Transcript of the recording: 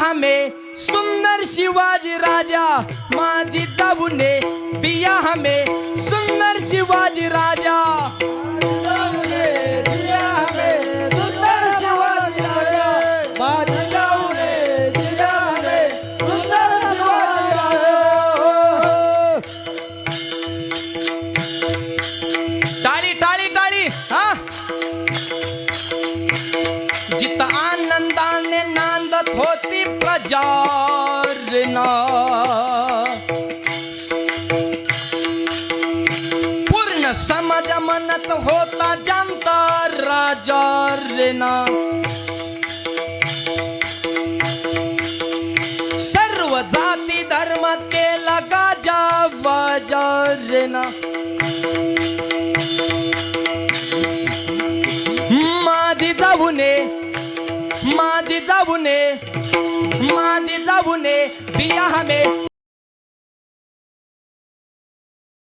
हमें सुंदर शिवाजी राजा, माझी जाऊने दिया हमें सुंदर शिवाजी राजा। टाळी टाळी टाळी हा। जित आनंदाने नांदत होती प्रजा रे ना, पूर्ण समाज म्हणत होता जनता राजा रे ना। सर्व जाती धर्म केला गाजा वाजा रे ना। माझी जाऊने दिया हमें